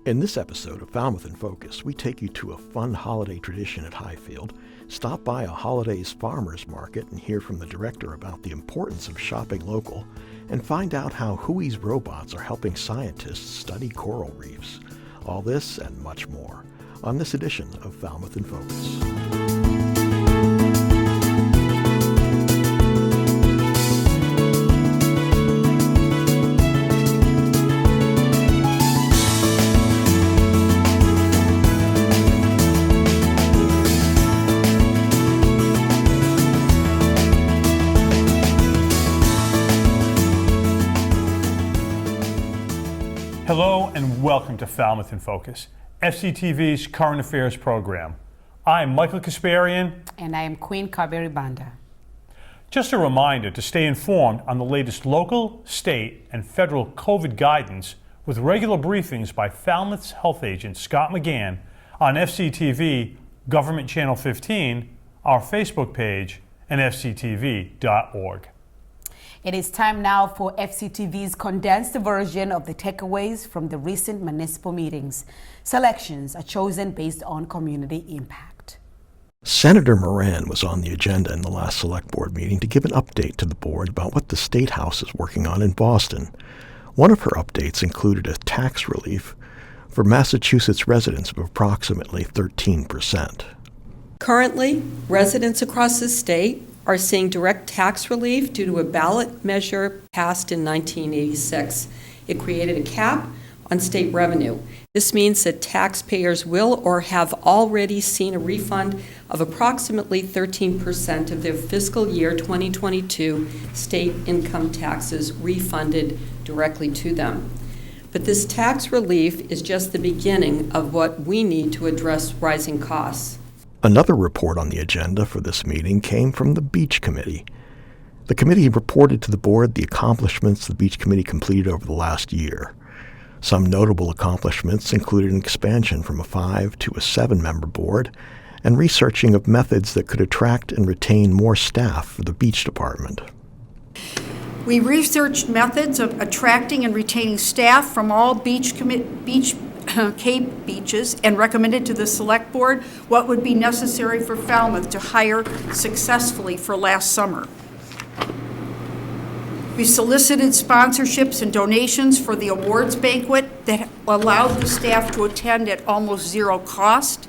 In this episode of Falmouth in Focus, we take you to a fun holiday tradition at Highfield, stop by a holidays farmers market and hear from the director about the importance of shopping local, and find out how WHOI's robots are helping scientists study coral reefs. All this and much more on this edition of Falmouth in Focus. Hello and welcome to Falmouth in Focus, FCTV's current affairs program. I'm Michael Kasparian. And I am Queen Carberry Banda. Just a reminder to stay informed on the latest local, state, and federal COVID guidance with regular briefings by Falmouth's health agent Scott McGann on FCTV, Government Channel 15, our Facebook page, and fctv.org. It is time now for FCTV's condensed version of the takeaways from the recent municipal meetings. Selections are chosen based on community impact. Senator Moran was on the agenda in the last Select Board meeting to give an update to the board about what the State House is working on in Boston. One of her updates included a tax relief for Massachusetts residents of approximately 13%. Currently, residents across the state are seeing direct tax relief due to a ballot measure passed in 1986. It created a cap on state revenue. This means that taxpayers will or have already seen a refund of approximately 13% of their fiscal year 2022 state income taxes refunded directly to them. But this tax relief is just the beginning of what we need to address rising costs. Another report on the agenda for this meeting came from the Beach Committee. The committee reported to the board the accomplishments the Beach Committee completed over the last year. Some notable accomplishments included an expansion from a 5 to a 7-member board and researching of methods that could attract and retain more staff for the beach department. We researched methods of attracting and retaining staff from all Cape beaches and recommended to the Select Board what would be necessary for Falmouth to hire successfully for last summer. We solicited sponsorships and donations for the awards banquet that allowed the staff to attend at almost zero cost.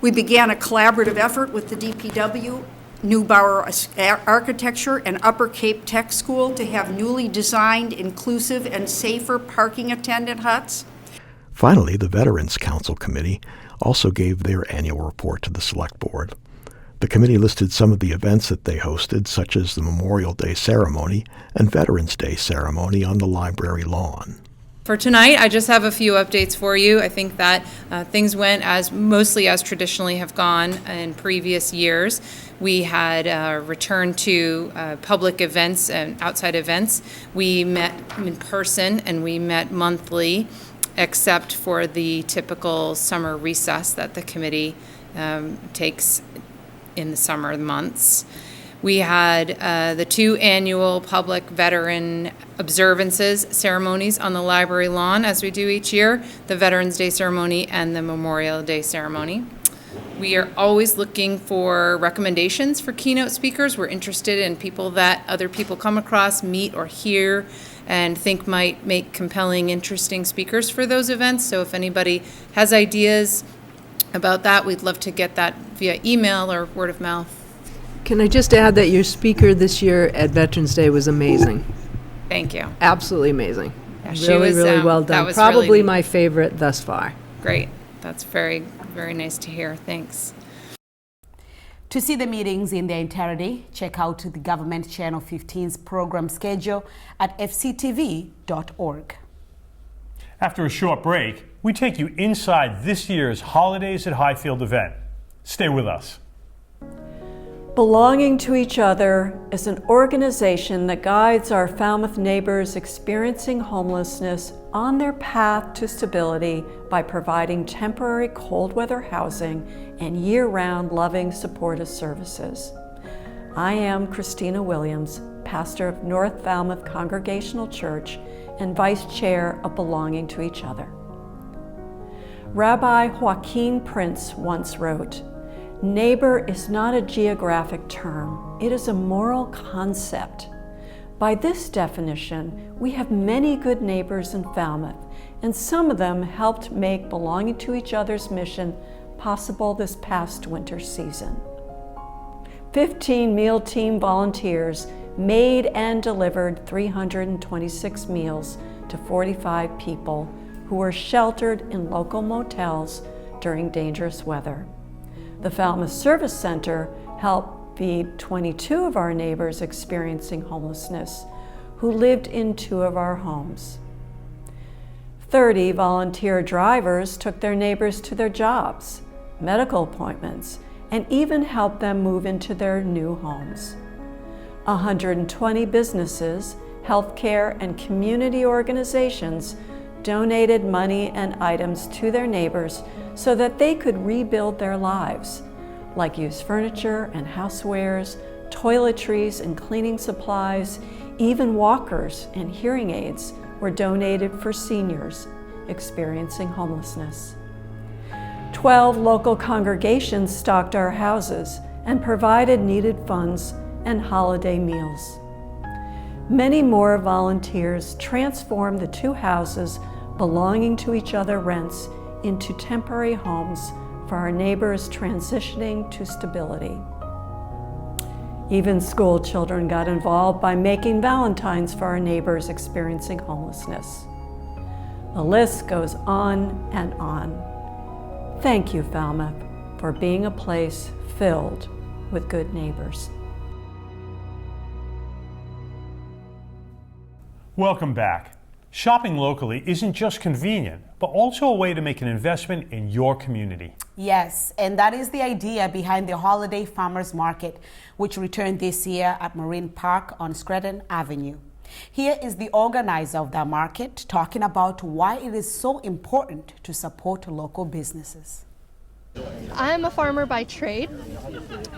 We began a collaborative effort with the DPW, Neubauer Architecture, and Upper Cape Tech School to have newly designed, inclusive, and safer parking attendant huts. Finally, the Veterans Council Committee also gave their annual report to the Select Board. The committee listed some of the events that they hosted, such as the Memorial Day ceremony and Veterans Day ceremony on the library lawn. For tonight, I just have a few updates for you. I think that things went mostly as traditionally have gone in previous years. We had returned to public events and outside events. We met in person and we met monthly, except for the typical summer recess that the committee takes in the summer months. We had the 2 annual public veteran observances ceremonies on the library lawn, as we do each year, the Veterans Day ceremony and the Memorial Day ceremony. We are always looking for recommendations for keynote speakers. We're interested in people that other people come across, meet, or hear, and think might make compelling, interesting speakers for those events. So if anybody has ideas about that, we'd love to get that via email or word of mouth. Can I just add that your speaker this year at Veterans Day was amazing. Thank you. Absolutely amazing. Yeah, she really, was, really well done. that was Probably really my favorite thus far. Great. That's very, very nice to hear. Thanks. To see the meetings in their entirety, check out the Government Channel 15's program schedule at fctv.org. After a short break, we take you inside this year's Holidays at Highfield event. Stay with us. Belonging to Each Other is an organization that guides our Falmouth neighbors experiencing homelessness on their path to stability by providing temporary cold weather housing and year-round loving supportive services. I am Christina Williams, pastor of North Falmouth Congregational Church and vice chair of Belonging to Each Other. Rabbi Joaquin Prince once wrote, "Neighbor is not a geographic term, it is a moral concept." By this definition, we have many good neighbors in Falmouth, and some of them helped make belonging to each other's mission possible this past winter season. 15 meal team volunteers made and delivered 326 meals to 45 people who were sheltered in local motels during dangerous weather. The Falmouth Service Center helped feed 22 of our neighbors experiencing homelessness who lived in 2 of our homes. 30 volunteer drivers took their neighbors to their jobs, medical appointments, and even helped them move into their new homes. 120 businesses, healthcare, and community organizations donated money and items to their neighbors so that they could rebuild their lives, like used furniture and housewares, toiletries and cleaning supplies, even walkers and hearing aids were donated for seniors experiencing homelessness. 12 local congregations stocked our houses and provided needed funds and holiday meals. Many more volunteers transformed the 2 houses belonging to each other rents into temporary homes for our neighbors transitioning to stability. Even school children got involved by making valentines for our neighbors experiencing homelessness. The list goes on and on. Thank you, Falmouth, for being a place filled with good neighbors. Welcome back. Shopping locally isn't just convenient, but also a way to make an investment in your community. Yes, and that is the idea behind the Holiday Farmers Market, which returned this year at Marine Park on Scranton Avenue. Here is the organizer of that market talking about why it is so important to support local businesses. I'm a farmer by trade,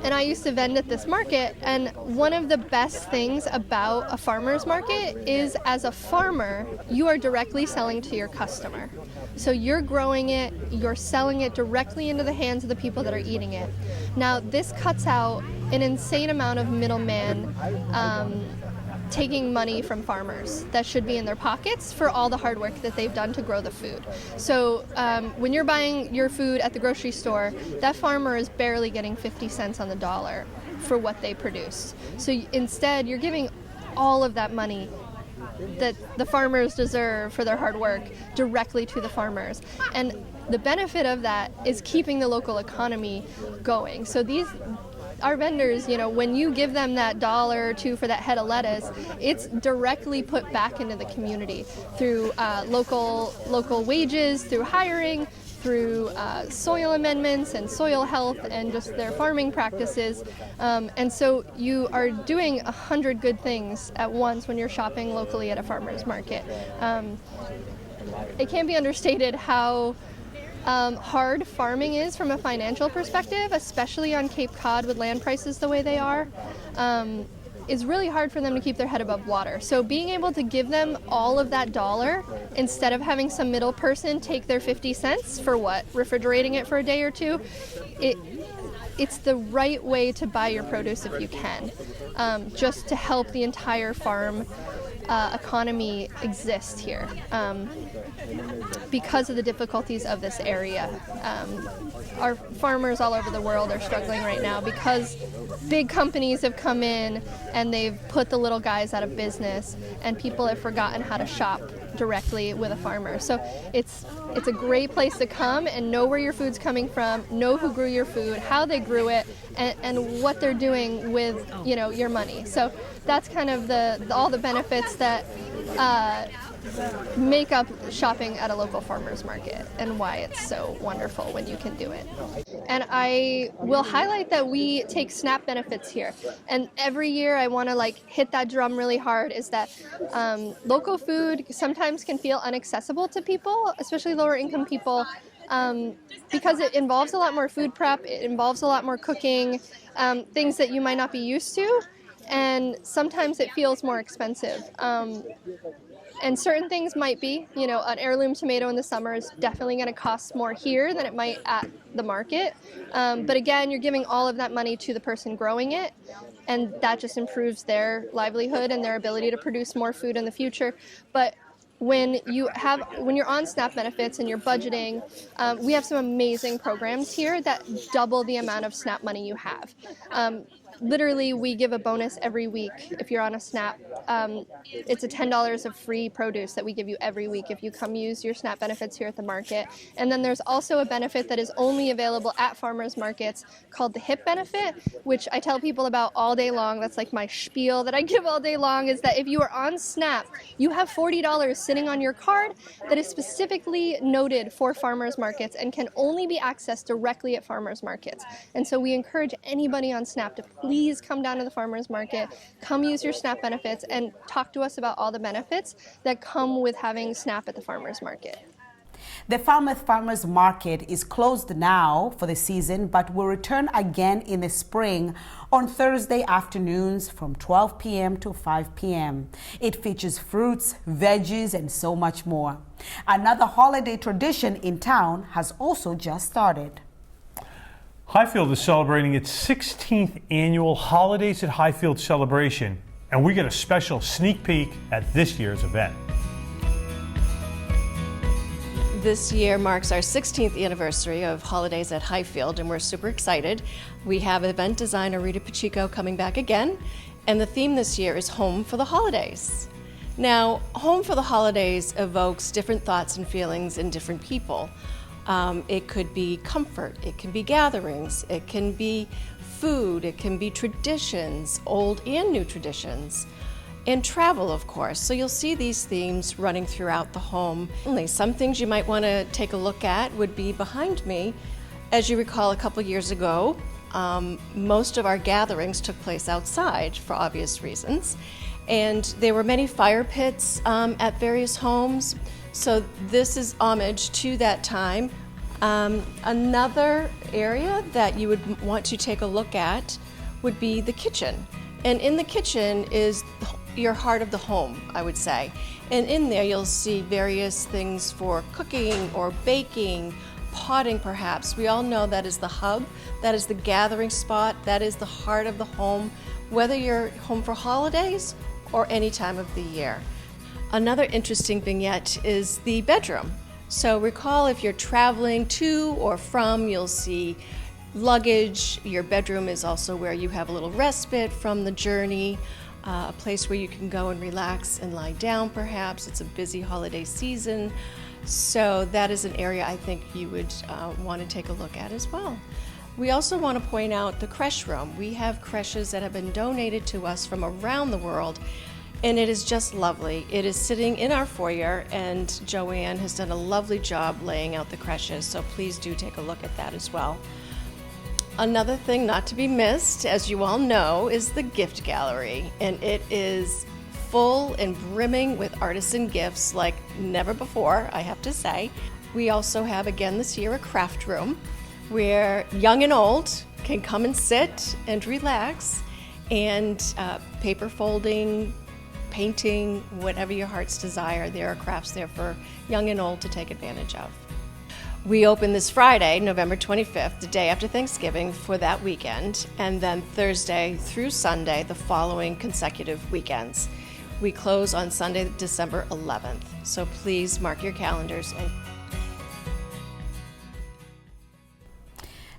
and I used to vend at this market, and one of the best things about a farmer's market is, as a farmer, you are directly selling to your customer. So you're growing it, you're selling it directly into the hands of the people that are eating it. Now, this cuts out an insane amount of middleman taking money from farmers that should be in their pockets for all the hard work that they've done to grow the food. So when you're buying your food at the grocery store, that farmer is barely getting 50 cents on the dollar for what they produce. So instead, you're giving all of that money that the farmers deserve for their hard work directly to the farmers. And the benefit of that is keeping the local economy going. So our vendors, when you give them that $1 or $2 for that head of lettuce, it's directly put back into the community through local wages, through hiring, through soil amendments and soil health and just their farming practices. And so you are doing 100 good things at once when you're shopping locally at a farmer's market. It can't be understated how hard farming is from a financial perspective, especially on Cape Cod with land prices the way they are. It's really hard for them to keep their head above water. So being able to give them all of that $1 instead of having some middle person take their 50 cents for refrigerating it for a day or 2, it's the right way to buy your produce if you can, just to help the entire farm economy exist here. Because of the difficulties of this area. Our farmers all over the world are struggling right now because big companies have come in and they've put the little guys out of business, and people have forgotten how to shop directly with a farmer. So it's a great place to come and know where your food's coming from, know who grew your food, how they grew it, and what they're doing with your money. So that's kind of all the benefits that make up shopping at a local farmer's market and why it's so wonderful when you can do it. And I will highlight that we take SNAP benefits here. And every year I want to hit that drum really hard, is that local food sometimes can feel inaccessible to people, especially lower income people, because it involves a lot more food prep, it involves a lot more cooking, things that you might not be used to. and sometimes it feels more expensive. And certain things might be, an heirloom tomato in the summer is definitely going to cost more here than it might at the market. But again, you're giving all of that money to the person growing it, and that just improves their livelihood and their ability to produce more food in the future. But when you're on SNAP benefits and you're budgeting, we have some amazing programs here that double the amount of SNAP money you have. Literally, we give a bonus every week if you're on a SNAP. It's a $10 of free produce that we give you every week if you come use your SNAP benefits here at the market. And then there's also a benefit that is only available at farmers markets called the HIP benefit, which I tell people about all day long. That's like my spiel that I give all day long, is that if you are on SNAP, you have $40 sitting on your card that is specifically noted for farmers markets and can only be accessed directly at farmers markets. And so we encourage anybody on SNAP to please come down to the farmers market, come use your SNAP benefits, and talk to us about all the benefits that come with having SNAP at the farmers market. The Falmouth Farmers Market is closed now for the season, but will return again in the spring on Thursday afternoons from 12 p.m. to 5 p.m. It features fruits, veggies, and so much more. Another holiday tradition in town has also just started. Highfield is celebrating its 16th annual Holidays at Highfield celebration, and we get a special sneak peek at this year's event. This year marks our 16th anniversary of Holidays at Highfield, and we're super excited. We have event designer Rita Pacheco coming back again, and the theme this year is Home for the Holidays. Now, Home for the Holidays evokes different thoughts and feelings in different people. It could be comfort, it can be gatherings, it can be food, it can be traditions, old and new traditions, and travel, of course. So you'll see these themes running throughout the home. Some things you might want to take a look at would be behind me. As you recall, a couple years ago, most of our gatherings took place outside for obvious reasons, and there were many fire pits at various homes. So this is homage to that time. Another area that you would want to take a look at would be the kitchen. And in the kitchen is your heart of the home, I would say. And in there you'll see various things for cooking or baking, potting perhaps. We all know that is the hub, that is the gathering spot, that is the heart of the home, whether you're home for holidays or any time of the year. Another interesting vignette is the bedroom. So recall, if you're traveling to or from, you'll see luggage. Your bedroom is also where you have a little respite from the journey, a place where you can go and relax and lie down perhaps. It's a busy holiday season, so that is an area I think you would want to take a look at as well. We also want to point out the creche room. We have creches that have been donated to us from around the world, and it is just lovely. It is sitting in our foyer, and Joanne has done a lovely job laying out the creches, so please do take a look at that as well. Another thing not to be missed, as you all know, is the gift gallery, and it is full and brimming with artisan gifts like never before, I have to say. We also have, again this year, a craft room where young and old can come and sit and relax, and paper folding, painting, whatever your heart's desire. There are crafts there for young and old to take advantage of. We open this Friday, November 25th, the day after Thanksgiving, for that weekend, and then Thursday through Sunday, the following consecutive weekends. We close on Sunday, December 11th, so please mark your calendars.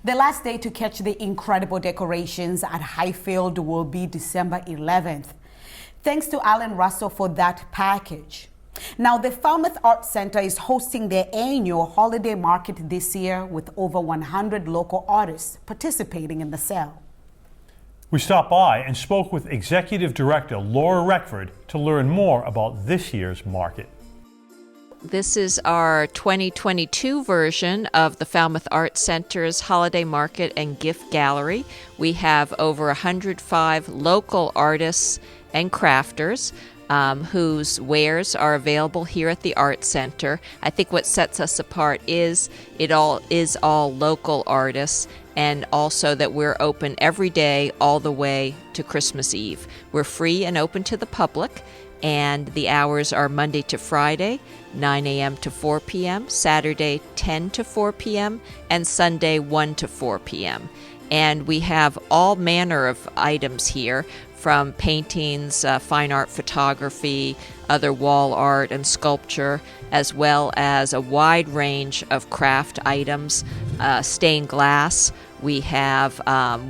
The last day to catch the incredible decorations at Highfield will be December 11th. Thanks to Alan Russell for that package. Now, the Falmouth Arts Center is hosting their annual holiday market this year with over 100 local artists participating in the sale. We stopped by and spoke with Executive Director Laura Reckford to learn more about this year's market. This is our 2022 version of the Falmouth Arts Center's Holiday Market and Gift Gallery. We have over 105 local artists and crafters whose wares are available here at the Arts Center. I think what sets us apart is it all local artists, and also that we're open every day all the way to Christmas Eve. We're free and open to the public, and the hours are Monday to Friday, 9 a.m. to 4 p.m., Saturday 10 to 4 p.m., and Sunday 1 to 4 p.m. And we have all manner of items here, from paintings, fine art photography, other wall art and sculpture, as well as a wide range of craft items, stained glass. We have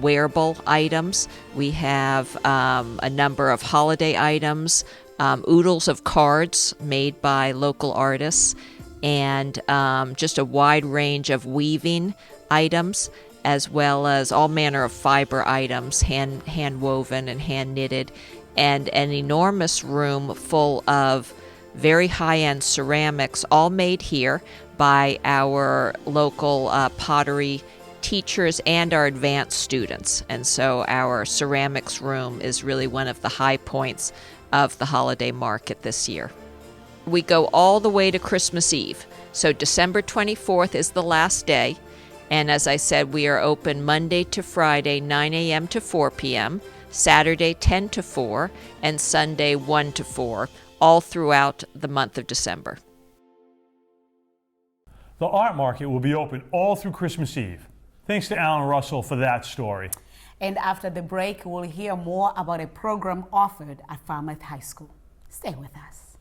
wearable items. We have a number of holiday items, oodles of cards made by local artists, and just a wide range of weaving items, as well as all manner of fiber items, hand woven and hand knitted, and an enormous room full of very high-end ceramics, all made here by our local pottery teachers and our advanced students. And so our ceramics room is really one of the high points of the holiday market this year. We go all the way to Christmas Eve. So December 24th is the last day. And as I said, we are open Monday to Friday, 9 a.m. to 4 p.m., Saturday 10 to 4, and Sunday 1 to 4, all throughout the month of December. The art market will be open all through Christmas Eve. Thanks to Alan Russell for that story. And after the break, we'll hear more about a program offered at Falmouth High School. Stay with us.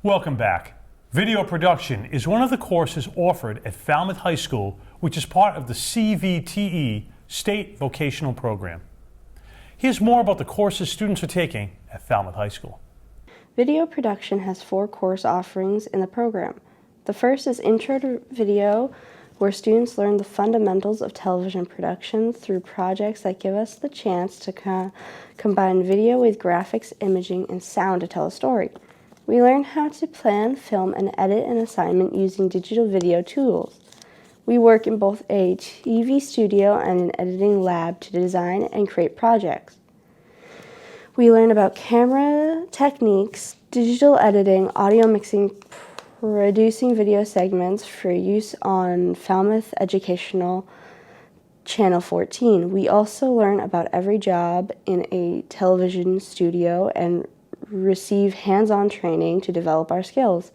Welcome back. Video production is one of the courses offered at Falmouth High School, which is part of the CVTE State Vocational Program. Here's more about the courses students are taking at Falmouth High School. Video production has 4 course offerings in the program. The first is Intro to Video, where students learn the fundamentals of television production through projects that give us the chance to combine video with graphics, imaging, and sound to tell a story. We learn how to plan, film, and edit an assignment using digital video tools. We work in both a TV studio and an editing lab to design and create projects. We learn about camera techniques, digital editing, audio mixing, producing video segments for use on Falmouth Educational Channel 14. We also learn about every job in a television studio and receive hands-on training to develop our skills.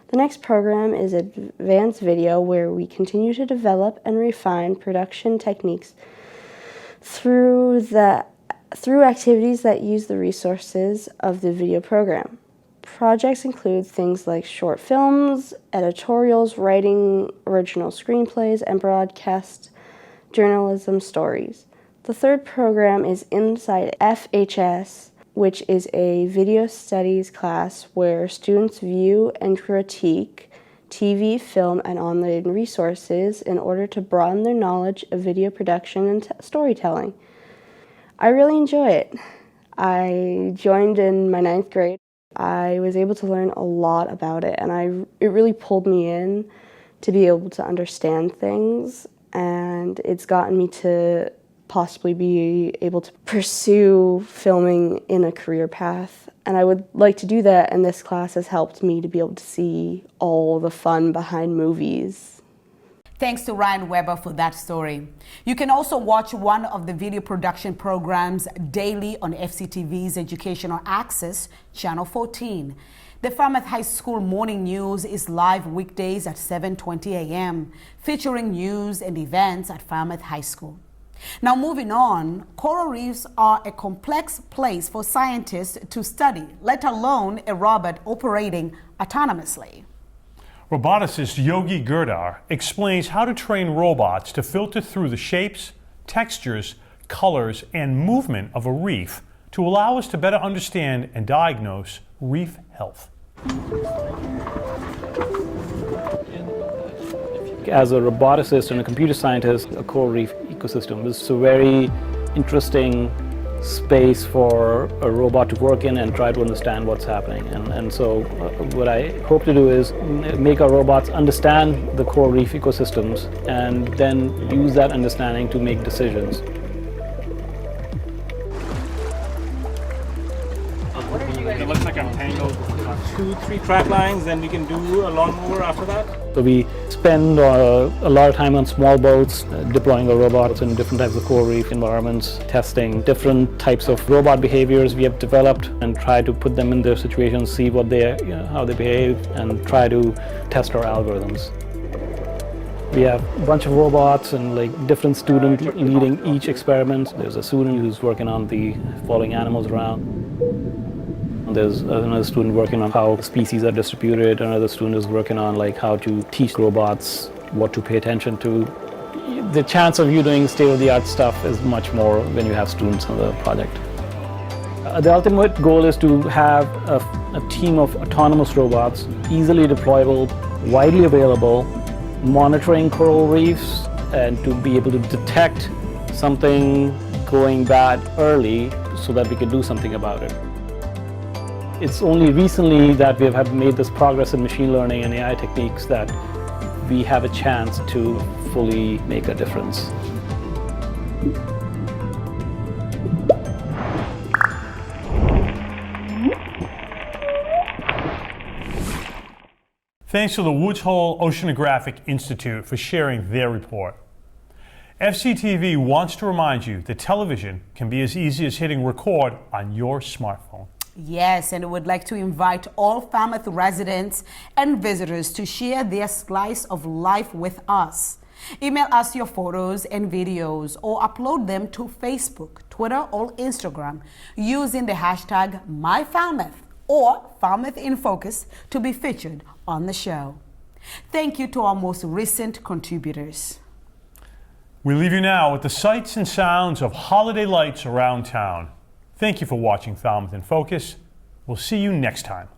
The next program is Advanced Video, where we continue to develop and refine production techniques through activities that use the resources of the video program. Projects include things like short films, editorials, writing original screenplays, and broadcast journalism stories. The third program is Inside FHS, which is a video studies class where students view and critique TV, film, and online resources in order to broaden their knowledge of video production and storytelling. I really enjoy it. I joined in my 9th grade. I was able to learn a lot about it, and it really pulled me in to be able to understand things, and it's gotten me to possibly be able to pursue filming in a career path. And I would like to do that, and this class has helped me to be able to see all the fun behind movies. Thanks to Ryan Weber for that story. You can also watch one of the video production programs daily on FCTV's Educational Access, Channel 14. The Falmouth High School Morning News is live weekdays at 7:20 a.m., featuring news and events at Falmouth High School. Now, moving on, coral reefs are a complex place for scientists to study, let alone a robot operating autonomously. Roboticist Yogi Girdhar explains how to train robots to filter through the shapes, textures, colors, and movement of a reef to allow us to better understand and diagnose reef health. As a roboticist and a computer scientist, a coral reef ecosystem is a very interesting space for a robot to work in and try to understand what's happening. And so what I hope to do is make our robots understand the coral reef ecosystems and then use that understanding to make decisions. It looks like I'm tangled 2-3 track lines, then we can do a lawnmower after that. So we spend a lot of time on small boats, deploying our robots in different types of coral reef environments, testing different types of robot behaviors we have developed, and try to put them in their situations, see what they, how they behave, and try to test our algorithms. We have a bunch of robots and different students leading each experiment. There's a student who's working on following animals around. There's another student working on how species are distributed. Another student is working on how to teach robots what to pay attention to. The chance of you doing state-of-the-art stuff is much more when you have students on the project. The ultimate goal is to have a team of autonomous robots, easily deployable, widely available, monitoring coral reefs, and to be able to detect something going bad early so that we can do something about it. It's only recently that we have made this progress in machine learning and AI techniques that we have a chance to fully make a difference. Thanks to the Woods Hole Oceanographic Institute for sharing their report. FCTV wants to remind you that television can be as easy as hitting record on your smartphone. Yes, and we would like to invite all Falmouth residents and visitors to share their slice of life with us. Email us your photos and videos or upload them to Facebook, Twitter, or Instagram using the hashtag MyFalmouth or Falmouth in Focus to be featured on the show. Thank you to our most recent contributors. We leave you now with the sights and sounds of holiday lights around town. Thank you for watching Falmouth in Focus. We'll see you next time.